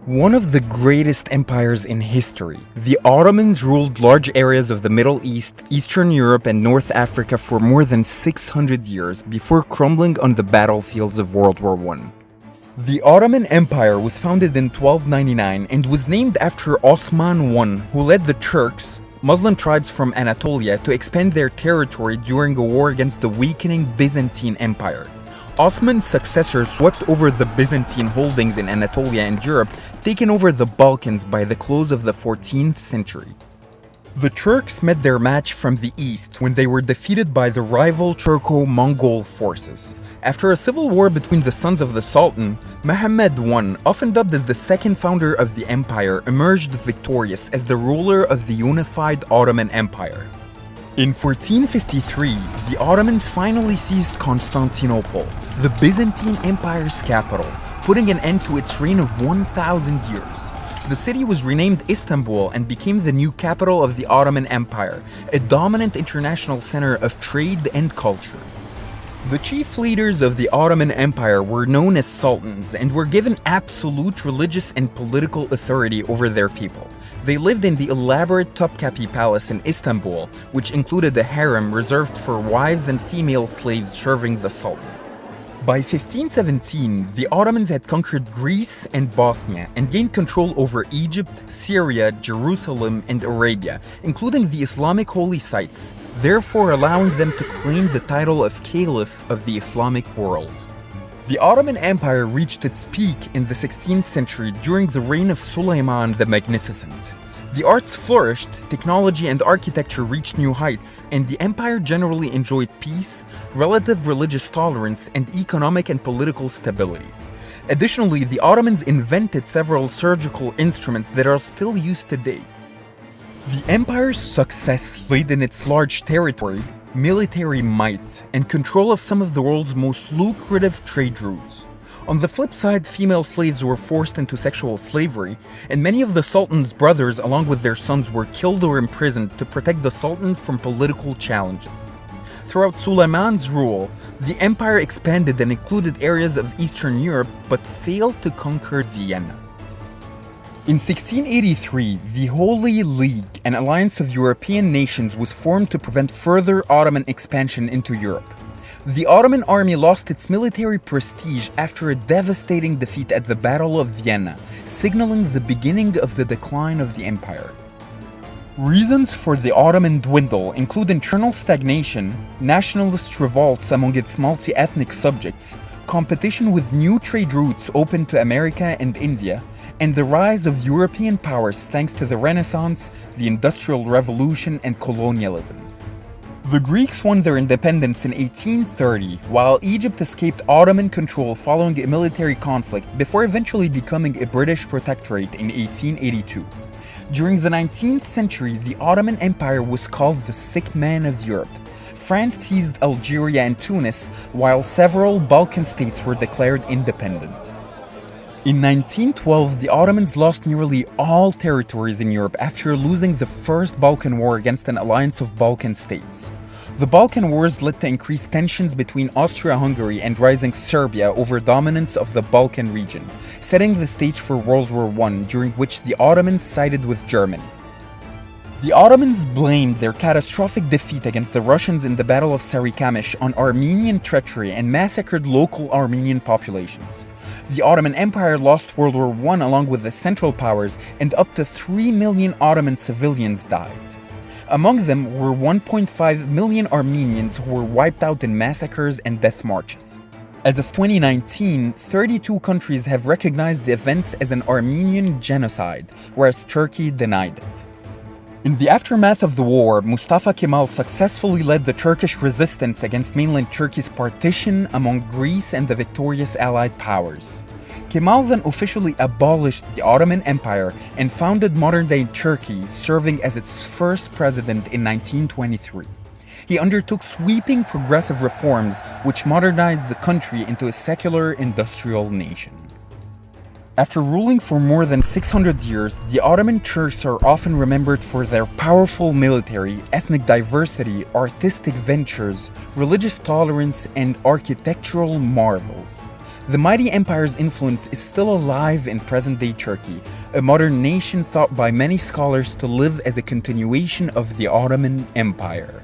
One of the greatest empires in history, the Ottomans ruled large areas of the Middle East, Eastern Europe, and North Africa for more than 600 years before crumbling on the battlefields of World War I. The Ottoman Empire was founded in 1299 and was named after Osman I, who led the Turks, Muslim tribes from Anatolia, to expand their territory during a war against the weakening Byzantine Empire. Osman's successors swept over the Byzantine holdings in Anatolia and Europe, taking over the Balkans by the close of the 14th century. The Turks met their match from the east when they were defeated by the rival Turco-Mongol forces. After a civil war between the sons of the Sultan, Muhammad I, often dubbed as the second founder of the empire, emerged victorious as the ruler of the unified Ottoman Empire. In 1453, the Ottomans finally seized Constantinople, the Byzantine Empire's capital, putting an end to its reign of 1,000 years. The city was renamed Istanbul and became the new capital of the Ottoman Empire, a dominant international center of trade and culture. The chief leaders of the Ottoman Empire were known as sultans and were given absolute religious and political authority over their people. They lived in the elaborate Topkapi Palace in Istanbul, which included a harem reserved for wives and female slaves serving the sultan. By 1517, the Ottomans had conquered Greece and Bosnia and gained control over Egypt, Syria, Jerusalem, and Arabia, including the Islamic holy sites, therefore allowing them to claim the title of Caliph of the Islamic world. The Ottoman Empire reached its peak in the 16th century during the reign of Suleiman the Magnificent. The arts flourished, technology and architecture reached new heights, and the empire generally enjoyed peace, relative religious tolerance, and economic and political stability. Additionally, the Ottomans invented several surgical instruments that are still used today. The empire's success laid in its large territory, military might, and control of some of the world's most lucrative trade routes. On the flip side, female slaves were forced into sexual slavery, and many of the Sultan's brothers, along with their sons, were killed or imprisoned to protect the Sultan from political challenges. Throughout Suleiman's rule, the empire expanded and included areas of Eastern Europe, but failed to conquer Vienna. In 1683, the Holy League, an alliance of European nations, was formed to prevent further Ottoman expansion into Europe. The Ottoman army lost its military prestige after a devastating defeat at the Battle of Vienna, signaling the beginning of the decline of the empire. Reasons for the Ottoman dwindle include internal stagnation, nationalist revolts among its multi-ethnic subjects, competition with new trade routes open to America and India, and the rise of European powers thanks to the Renaissance, the Industrial Revolution, and colonialism. The Greeks won their independence in 1830, while Egypt escaped Ottoman control following a military conflict before eventually becoming a British protectorate in 1882. During the 19th century, the Ottoman Empire was called the sick man of Europe. France seized Algeria and Tunis, while several Balkan states were declared independent. In 1912, the Ottomans lost nearly all territories in Europe after losing the First Balkan War against an alliance of Balkan states. The Balkan Wars led to increased tensions between Austria-Hungary and rising Serbia over dominance of the Balkan region, setting the stage for World War I, during which the Ottomans sided with Germany. The Ottomans blamed their catastrophic defeat against the Russians in the Battle of Sarikamish on Armenian treachery and massacred local Armenian populations. The Ottoman Empire lost World War I along with the Central Powers, and up to 3 million Ottoman civilians died. Among them were 1.5 million Armenians who were wiped out in massacres and death marches. As of 2019, 32 countries have recognized the events as an Armenian genocide, whereas Turkey denied it. In the aftermath of the war, Mustafa Kemal successfully led the Turkish resistance against mainland Turkey's partition among Greece and the victorious Allied powers. Kemal then officially abolished the Ottoman Empire and founded modern-day Turkey, serving as its first president in 1923. He undertook sweeping progressive reforms which modernized the country into a secular industrial nation. After ruling for more than 600 years, the Ottoman Turks are often remembered for their powerful military, ethnic diversity, artistic ventures, religious tolerance, and architectural marvels. The mighty empire's influence is still alive in present-day Turkey, a modern nation thought by many scholars to live as a continuation of the Ottoman Empire.